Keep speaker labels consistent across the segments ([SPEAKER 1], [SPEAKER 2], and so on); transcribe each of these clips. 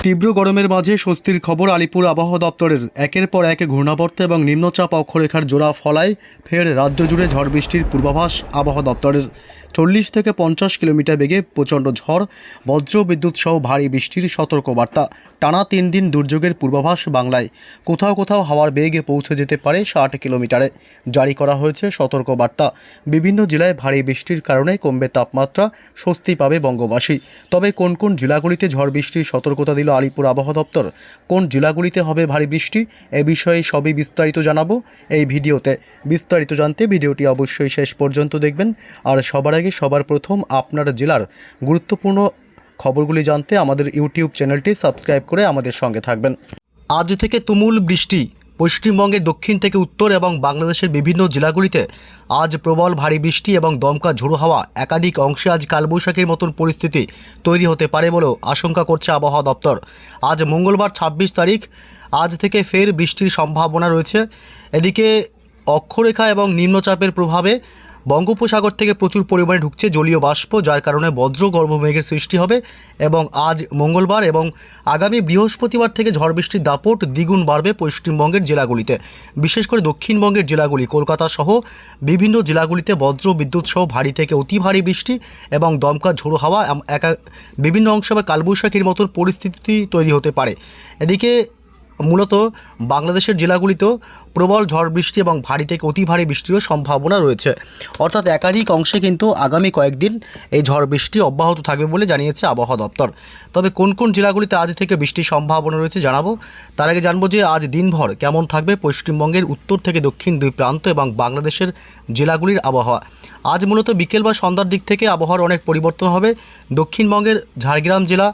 [SPEAKER 1] তীব্র গরমের মাঝে স্বস্তির খবর আলিপুর আবহাওয়া দপ্তরের। একের পর এক ঘূর্ণাবর্ত এবং নিম্নচাপ অক্ষরেখার জোড়া ফলায় ফের রাজ্য জুড়ে ঝড় বৃষ্টির পূর্বাভাস আবহাওয়া দপ্তরের। 40 থেকে 50 কিলোমিটার বেগে প্রচণ্ড ঝড়, বজ্র বিদ্যুৎ সহ ভারী বৃষ্টির সতর্কবার্তা। টানা 3 দিন দুর্যোগের পূর্বাভাস বাংলায়। কোথাও কোথাও হাওয়ার বেগে পৌঁছে যেতে পারে 60 কিলোমিটারে। জারি করা হয়েছে সতর্কবার্তা। বিভিন্ন জেলায় ভারী বৃষ্টির কারণে কমবে তাপমাত্রা, স্বস্তি পাবে বঙ্গবাসী। তবে কোন কোন জেলাগুলিতে ঝড় বৃষ্টির সতর্কতা দিল আলিপুর আবহাওয়া দপ্তর, কোন জেলাগুলিতে হবে ভারী বৃষ্টি, এ বিষয়ে সবই বিস্তারিত জানাবো এই ভিডিওতে। বিস্তারিত জানতে ভিডিওটি অবশ্যই শেষ পর্যন্ত দেখবেন। আর সবার আগে সবার প্রথম আপনার জেলার গুরুত্বপূর্ণ খবরগুলি জানতে আমাদের ইউটিউব চ্যানেলটি সাবস্ক্রাইব করে আমাদের সঙ্গে থাকবেন। আজ থেকে তুমুল বৃষ্টি। পশ্চিমবঙ্গের দক্ষিণ থেকে উত্তর এবং বাংলাদেশের বিভিন্ন জেলাগুলিতে আজ প্রবল ভারী বৃষ্টি এবং দমকা ঝোড়ো হাওয়া, একাধিক অংশে আজ কালবৈশাখীর মতন পরিস্থিতি তৈরি হতে পারে বলেও আশঙ্কা করছে আবহাওয়া দপ্তর। আজ মঙ্গলবার 26 তারিখ, আজ থেকে ফের বৃষ্টির সম্ভাবনা রয়েছে। এদিকে অক্ষরেখা এবং নিম্নচাপের প্রভাবে বঙ্গোপসাগর থেকে প্রচুর পরিমাণে ঢুকছে জলীয় বাষ্প, যার কারণে বজ্রগর্ভ মেঘের সৃষ্টি হবে এবং আজ মঙ্গলবার এবং আগামী বৃহস্পতিবার থেকে ঝড় বৃষ্টির দাপট দ্বিগুণ বাড়বে পশ্চিমবঙ্গের জেলাগুলিতে। বিশেষ করে দক্ষিণবঙ্গের জেলাগুলি, কলকাতা সহ বিভিন্ন জেলাগুলিতে বজ্র বিদ্যুৎ সহ ভারী থেকে অতি ভারী বৃষ্টি এবং দমকা ঝোড়ো হাওয়া, বিভিন্ন অংশে আবার কালবৈশাখীর মতো পরিস্থিতি তৈরি হতে পারে। এদিকে মূলত বাংলাদেশের জেলাগুলিতেও প্রবল ঝড় বৃষ্টি এবং ভারী থেকে অতি ভারী বৃষ্টিরও সম্ভাবনা রয়েছে। অর্থাৎ একাধিক অংশে কিন্তু আগামী কয়েকদিন এই ঝড় বৃষ্টি অব্যাহত থাকবে বলে জানিয়েছে আবহাওয়া দপ্তর। তবে কোন কোন জেলাগুলিতে আজ থেকে বৃষ্টির সম্ভাবনা রয়েছে জানাবো। তার আগে জানবো যে আজ দিনভর কেমন থাকবে পশ্চিমবঙ্গের উত্তর থেকে দক্ষিণ দুই প্রান্ত এবং বাংলাদেশের জেলাগুলির আবহাওয়া। আজ মূলত বিকেল বা সন্ধ্যার দিক থেকে আবহাওয়ার অনেক পরিবর্তন হবে। দক্ষিণবঙ্গের ঝাড়গ্রাম জেলা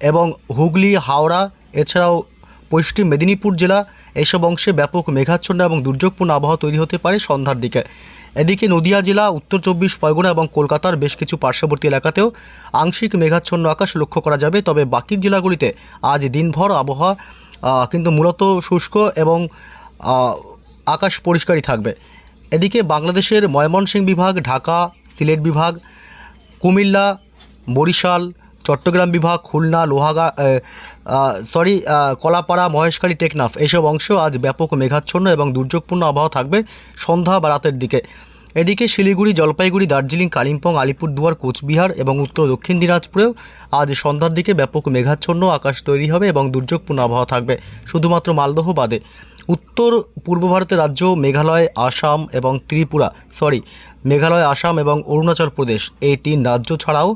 [SPEAKER 1] এবং হুগলি, হাওড়া, এছাড়াও পশ্চিম মেদিনীপুর জেলা, এইসব অংশে ব্যাপক মেঘাচ্ছন্ন এবং দুর্যোগপূর্ণ আবহাওয়া তৈরি হতে পারে সন্ধ্যার দিকে। এদিকে নদিয়া জেলা, উত্তর 24 পরগনা এবং কলকাতার বেশ কিছু পার্শ্ববর্তী এলাকাতেও আংশিক মেঘাচ্ছন্ন আকাশ লক্ষ্য করা যাবে। তবে বাকি জেলাগুলিতে আজ দিনভর আবহাওয়া কিন্তু মূলত শুষ্ক এবং আকাশ পরিষ্কারই থাকবে। এদিকে বাংলাদেশের ময়মনসিংহ বিভাগ, ঢাকা, সিলেট বিভাগ, কুমিল্লা, বরিশাল, চট্টগ্রাম বিভাগ, খুলনা, কলাপাড়া, মহেশখালী, টেকনাফ, এইসব অংশ আজ ব্যাপক মেঘাচ্ছন্ন এবং দুর্যোগপূর্ণ আবহাওয়া থাকবে সন্ধ্যা বা রাতের দিকে। এদিকে শিলিগুড়ি, জলপাইগুড়ি, দার্জিলিং, কালিম্পং, আলিপুরদুয়ার, কোচবিহার এবং উত্তর দক্ষিণ দিনাজপুরেও আজ সন্ধ্যার দিকে ব্যাপক মেঘাচ্ছন্ন আকাশ তৈরি হবে এবং দুর্যোগপূর্ণ আবহাওয়া থাকবে শুধুমাত্র মালদহ বাদে। উত্তর পূর্ব ভারতের রাজ্য মেঘালয়, আসাম এবং অরুণাচল প্রদেশ, এই 3 রাজ্য ছাড়াও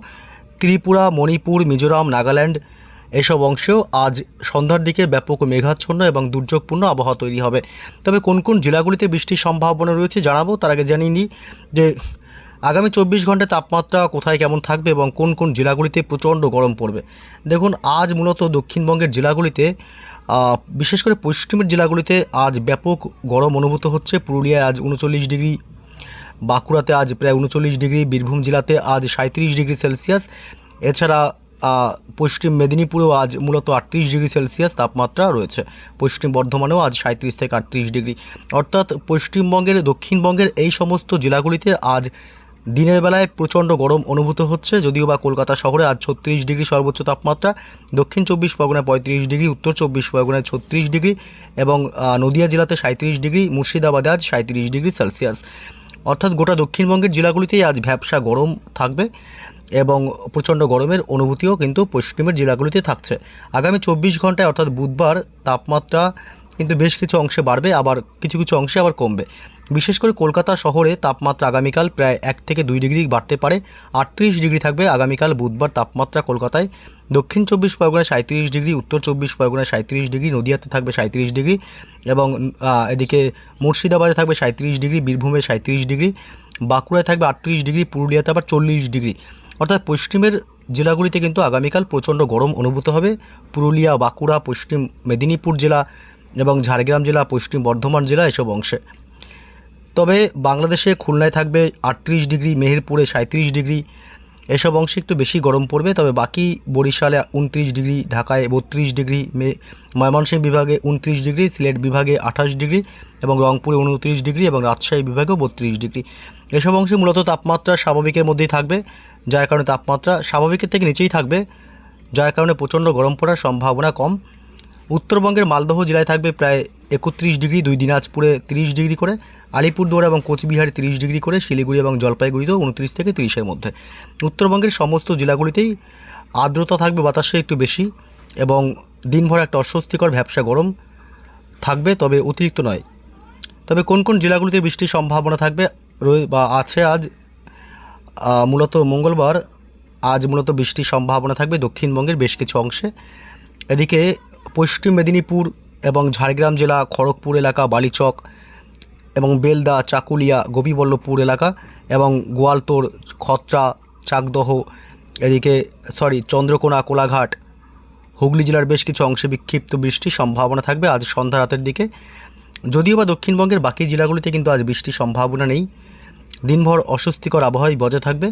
[SPEAKER 1] ত্রিপুরা, মণিপুর, মিজোরাম, নাগাল্যান্ড, এসব অংশেও আজ সন্ধ্যার দিকে ব্যাপক মেঘাচ্ছন্ন এবং দুর্যোগপূর্ণ আবহাওয়া তৈরি হবে। তবে কোন কোন জেলাগুলিতে বৃষ্টির সম্ভাবনা রয়েছে জানাবো। তার আগে জানিয়ে নিই যে আগামী 24 ঘন্টায় তাপমাত্রা কোথায় কেমন থাকবে এবং কোন কোন জেলাগুলিতে প্রচণ্ড গরম পড়বে। দেখুন, আজ মূলত দক্ষিণবঙ্গের জেলাগুলিতে, বিশেষ করে পশ্চিমের জেলাগুলিতে আজ ব্যাপক গরম অনুভূত হচ্ছে। পুরুলিয়ায় আজ 39 ডিগ্রি, বাঁকুড়াতে আজ প্রায় 39 ডিগ্রি, বীরভূম জেলাতে আজ 37 ডিগ্রি সেলসিয়াস, এছাড়া পশ্চিম মেদিনীপুরেও আজ মূলত 38 ডিগ্রি সেলসিয়াস তাপমাত্রা রয়েছে। পশ্চিম বর্ধমানেও আজ 37 থেকে 38 ডিগ্রি। অর্থাৎ পশ্চিমবঙ্গের, দক্ষিণবঙ্গের এই সমস্ত জেলাগুলিতে আজ দিনের বেলায় প্রচণ্ড গরম অনুভূত হচ্ছে। যদিও বা কলকাতা শহরে আজ 36 ডিগ্রি সর্বোচ্চ তাপমাত্রা, দক্ষিণ 24 পরগনায় 35 ডিগ্রি, উত্তর 24 পরগনায় 36 ডিগ্রি এবং নদিয়া জেলাতে 37 ডিগ্রি, মুর্শিদাবাদে আজ 37 ডিগ্রি সেলসিয়াস। অর্থাৎ গোটা দক্ষিণবঙ্গের জেলাগুলিতেই আজ ভ্যাপসা গরম থাকবে এবং প্রচণ্ড গরমের অনুভূতিও কিন্তু পশ্চিমের জেলাগুলিতে থাকছে। আগামী 24 ঘন্টায় অর্থাৎ বুধবার তাপমাত্রা কিন্তু বেশ কিছু অংশে বাড়বে, আবার কিছু কিছু অংশে আবার কমবে। বিশেষ করে কলকাতা শহরে তাপমাত্রা আগামীকাল প্রায় 1 থেকে 2 ডিগ্রি বাড়তে পারে। 38 ডিগ্রি থাকবে আগামীকাল বুধবার তাপমাত্রা কলকাতায়। দক্ষিণ 24 পরগনায় 37 ডিগ্রি, উত্তর 24 পরগনায় 37 ডিগ্রি, নদিয়াতে থাকবে 37 ডিগ্রি এবং এদিকে মুর্শিদাবাদে থাকবে 37 ডিগ্রি, বীরভূমে 37 ডিগ্রি, বাঁকুড়ায় থাকবে 38 ডিগ্রি, পুরুলিয়াতে আবার 40 ডিগ্রি। অর্থাৎ পশ্চিমের জেলাগুলিতে কিন্তু আগামীকাল প্রচণ্ড গরম অনুভূত হবে। পুরুলিয়া, বাঁকুড়া, পশ্চিম মেদিনীপুর জেলা এবং ঝাড়গ্রাম জেলা, পশ্চিম বর্ধমান জেলা, এসব অংশে। তবে বাংলাদেশে খুলনায় থাকবে 38 ডিগ্রি, মেহেরপুরে 37 ডিগ্রি, এসব অংশে একটু বেশি গরম পড়বে। তবে বাকি বরিশালে 29 ডিগ্রি, ঢাকায় 32 ডিগ্রি, ময়মনসিংহ বিভাগে 29 ডিগ্রি, সিলেট বিভাগে 28 ডিগ্রি এবং রংপুরে 29 ডিগ্রি এবং রাজশাহী বিভাগেও 32 ডিগ্রি। এসব অংশে মূলত তাপমাত্রা স্বাভাবিকের মধ্যেই থাকবে, যার কারণে তাপমাত্রা স্বাভাবিকের থেকে নিচেই থাকবে। যার কারণে প্রচণ্ড গরম পড়ার সম্ভাবনা কম। উত্তরবঙ্গের মালদহ জেলায় থাকবে প্রায় 31 ডিগ্রি, দুই দিনাজপুরে 30 ডিগ্রি করে, আলিপুরদুয়ার এবং কোচবিহারে 30 ডিগ্রি করে, শিলিগুড়ি এবং জলপাইগুড়িতেও 29 থেকে 30-এর মধ্যে। উত্তরবঙ্গের সমস্ত জেলাগুলিতেই আর্দ্রতা থাকবে বাতাসে একটু বেশি এবং দিনভর একটা অস্বস্তিকর ভ্যাপসা গরম থাকবে, তবে অতিরিক্ত নয়। তবে কোন কোন জেলাগুলিতে বৃষ্টির সম্ভাবনা থাকবে আছে আজ মূলত মঙ্গলবার, আজ মূলত বৃষ্টির সম্ভাবনা থাকবে দক্ষিণবঙ্গের বেশ কিছু অংশে। এদিকে পশ্চিম মেদিনীপুর এবং ঝাড়গ্রাম জেলা, খড়গপুর এলাকা, বালিচক এবং বেলদা, চাকুলিয়া, গোপীবল্লভপুর এলাকা এবং গোয়ালতোড়, খত্রা, চাকদহ, এদিকে চন্দ্রকোনা, কোলাঘাট, হুগলি জেলার বেশ কিছু অংশে বিক্ষিপ্ত বৃষ্টির সম্ভাবনা থাকবে আজ সন্ধ্যা রাতের দিকে। যদিও বা দক্ষিণবঙ্গের বাকি জেলাগুলিতে কিন্তু আজ বৃষ্টির সম্ভাবনা নেই। দিনভর অস্বস্তিকর আবহাওয়াই বজায় থাকবে।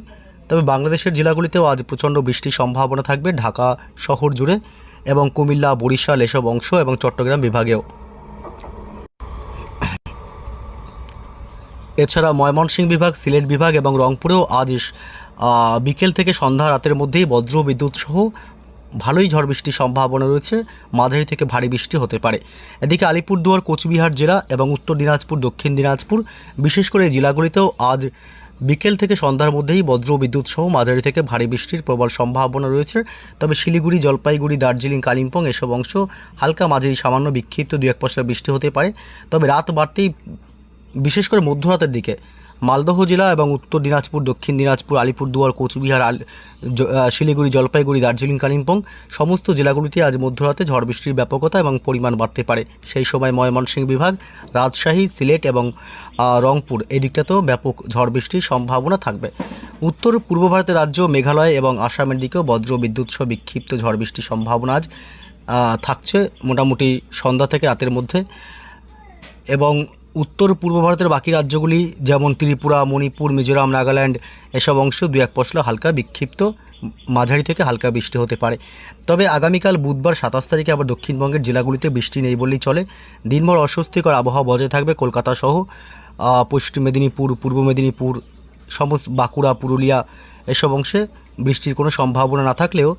[SPEAKER 1] তবে বাংলাদেশের জেলাগুলিতেও আজ প্রচণ্ড বৃষ্টির সম্ভাবনা থাকবে ঢাকা শহর জুড়ে এবং কুমিল্লা, বরিশাল এসব অংশ এবং চট্টগ্রাম বিভাগেও। এছাড়া ময়মনসিংহ বিভাগ, সিলেট বিভাগ এবং রংপুরেও আজ বিকেল থেকে সন্ধ্যা রাতের মধ্যেই বজ্র বিদ্যুৎ সহ ভালোই ঝড় বৃষ্টির সম্ভাবনা রয়েছে, মাঝারি থেকে ভারী বৃষ্টি হতে পারে। এদিকে আলিপুরদুয়ার, কোচবিহার জেলা এবং উত্তর দিনাজপুর, দক্ষিণ দিনাজপুর বিশেষ করে এই জেলাগুলিতেও আজ বিকেল থেকে সন্ধ্যার মধ্যেই বজ্র বিদ্যুৎ সহ মাঝারি থেকে ভারী বৃষ্টির প্রবল সম্ভাবনা রয়েছে। তবে শিলিগুড়ি, জলপাইগুড়ি, দার্জিলিং, কালিম্পং এসব অংশ হালকা মাঝারি সামান্য বিক্ষিপ্ত 2-1 পশলা বৃষ্টি হতে পারে। তবে রাত বাড়তেই বিশেষ করে মধ্যরাতের দিকে মালদহ জেলা এবং উত্তর দিনাজপুর, দক্ষিণ দিনাজপুর, আলিপুরদুয়ার, কোচবিহার, শিলিগুড়ি, জলপাইগুড়ি, দার্জিলিং, কালিম্পং সমস্ত জেলাগুলিতে আজ মধ্যরাতে ঝড় বৃষ্টির ব্যাপকতা এবং পরিমাণ বাড়তে পারে। সেই সময় ময়মনসিংহ বিভাগ, রাজশাহী, সিলেট এবং রংপুর এই দিকটাতেও ব্যাপক ঝড় বৃষ্টির সম্ভাবনা থাকবে। উত্তর পূর্ব ভারতের রাজ্য মেঘালয় এবং আসামের দিকেও বজ্র বিদ্যুৎ সহ বিক্ষিপ্ত ঝড় বৃষ্টির সম্ভাবনা আজ থাকছে মোটামুটি সন্ধ্যা থেকে রাতের মধ্যে। এবং উত্তর পূর্ব ভারতের বাকি রাজ্যগুলি যেমন ত্রিপুরা, মণিপুর, মিজোরাম, নাগাল্যান্ড এসব অংশ 2-1 পশলা হালকা বিক্ষিপ্ত মাঝারি থেকে হালকা বৃষ্টি হতে পারে। তবে আগামীকাল বুধবার 27 তারিখে আবার দক্ষিণবঙ্গের জেলাগুলিতে বৃষ্টি নেই বললেই চলে। দিনভর অস্বস্তিকর আবহাওয়া বজায় থাকবে কলকাতা সহ পশ্চিম মেদিনীপুর, পূর্ব মেদিনীপুর, সমস্ত বাঁকুড়া, পুরুলিয়া এসব অংশে বৃষ্টির কোনো সম্ভাবনা না থাকলেও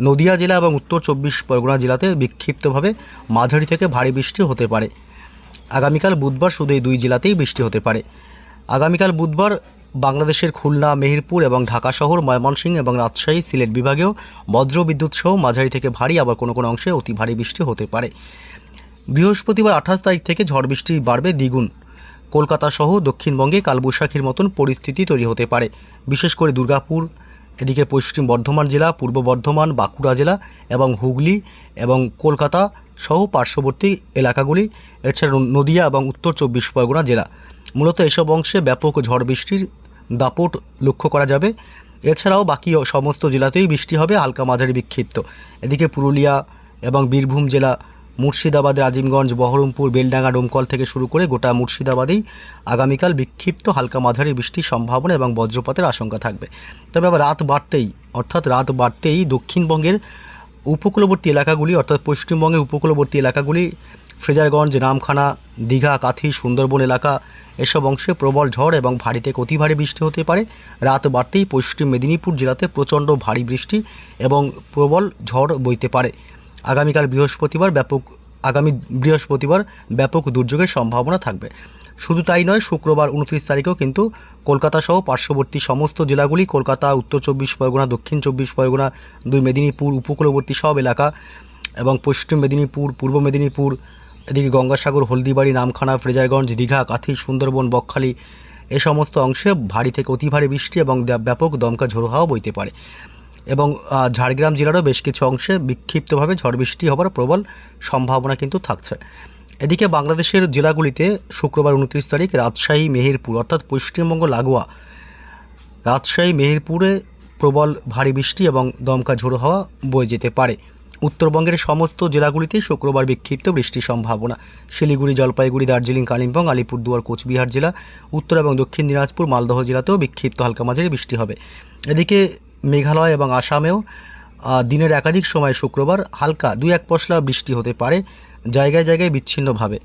[SPEAKER 1] নদিয়া জেলা এবং উত্তর 24 পরগনা জেলাতে বিক্ষিপ্তভাবে মাঝারি থেকে ভারী বৃষ্টি হতে পারে। আগামীকাল বুধবার শুধু এই দুই জেলাতেই বৃষ্টি হতে পারে। আগামীকাল বুধবার বাংলাদেশের খুলনা, মেহেরপুর এবং ঢাকা শহর, ময়মনসিংহ এবং রাজশাহী, সিলেট বিভাগেও বজ্র বিদ্যুৎ সহ মাঝারি থেকে ভারী, আবার কোনো কোনো অংশে অতি ভারী বৃষ্টি হতে পারে। বৃহস্পতিবার 28 তারিখ থেকে ঝড় বৃষ্টি বাড়বে দ্বিগুণ। কলকাতা সহ দক্ষিণবঙ্গে কালবৈশাখীর মতন পরিস্থিতি তৈরি হতে পারে। বিশেষ করে দুর্গাপুর, এদিকে পশ্চিম বর্ধমান জেলা, পূর্ব বর্ধমান, বাঁকুড়া জেলা এবং হুগলি এবং কলকাতা সহ পার্শ্ববর্তী এলাকাগুলি, এছাড়া নদিয়া এবং উত্তর 24 পরগনা জেলা, মূলত এসব অংশে ব্যাপক ঝড় বৃষ্টির দাপট লক্ষ্য করা যাবে। এছাড়াও বাকি সমস্ত জেলাতেই বৃষ্টি হবে হালকা মাঝারি বিক্ষিপ্ত। এদিকে পুরুলিয়া এবং বীরভূম জেলা, মুর্শিদাবাদ, আজিমগঞ্জ, বহরমপুর, বেলডাঙ্গা, ডোমকল থেকে শুরু করে গোটা মুর্শিদাবাদেই আগামীকাল বিক্ষিপ্ত হালকা মাঝারি বৃষ্টির সম্ভাবনা এবং বজ্রপাতের আশঙ্কা থাকবে। তবে আবার রাত বাড়তেই দক্ষিণবঙ্গের উপকূলবর্তী এলাকাগুলি, অর্থাৎ পশ্চিমবঙ্গের উপকূলবর্তী এলাকাগুলি, ফ্রেজারগঞ্জ, নামখানা, দীঘা, কাথি, সুন্দরবন এলাকা এসব অংশে প্রবল ঝড় এবং ভারী থেকে অতি ভারী বৃষ্টি হতে পারে। রাত বাড়তেই পশ্চিম মেদিনীপুর জেলাতে প্রচণ্ড ভারী বৃষ্টি এবং প্রবল ঝড় বইতে পারে। আগামী বৃহস্পতিবার ব্যাপক দুর্যোগের সম্ভাবনা থাকবে। শুধু তাই নয়, শুক্রবার 29 তারিখেও কিন্তু কলকাতা সহ পার্শ্ববর্তী সমস্ত জেলাগুলি, কলকাতা, উত্তর 24 পরগনা, দক্ষিণ 24 পরগনা, 2 মেদিনীপুর, উপকূলবর্তী সব এলাকা এবং পশ্চিম মেদিনীপুর, পূর্ব মেদিনীপুর, এদিকে গঙ্গাসাগর, হলদিবাড়ি, নামখানা, ফ্রেজারগঞ্জ, দীঘা, কাথি, সুন্দরবন, বকখালি এ সমস্ত অংশে ভারী থেকে অতি ভারী বৃষ্টি এবং ব্যাপক দমকা ঝোড়ো হাওয়া বইতে পারে। এবং ঝাড়গ্রাম জেলারও বেশ কিছু অংশে বিক্ষিপ্তভাবে ঝড় বৃষ্টি হবার প্রবল সম্ভাবনা কিন্তু থাকছে। এদিকে বাংলাদেশের জেলাগুলিতে শুক্রবার 29 তারিখ রাজশাহী, মেহেরপুর অর্থাৎ পশ্চিমবঙ্গ লাগোয়া রাজশাহী, মেহেরপুরে প্রবল ভারী বৃষ্টি এবং দমকা ঝোড়ো হাওয়া বয়ে যেতে পারে। উত্তরবঙ্গের সমস্ত জেলাগুলিতেই শুক্রবার বিক্ষিপ্ত বৃষ্টির সম্ভাবনা। শিলিগুড়ি, জলপাইগুড়ি, দার্জিলিং, কালিম্পং, আলিপুরদুয়ার, কোচবিহার জেলা, উত্তর এবং দক্ষিণ দিনাজপুর, মালদহ জেলাতেও বিক্ষিপ্ত হালকা মাঝারি বৃষ্টি হবে। এদিকে মেঘালয় এবং আসামেও দিনের একাধিক সময় শুক্রবার হালকা 2-1 পশলা বৃষ্টি হতে পারে, জায়গায় জায়গায় বিচ্ছিন্নভাবে।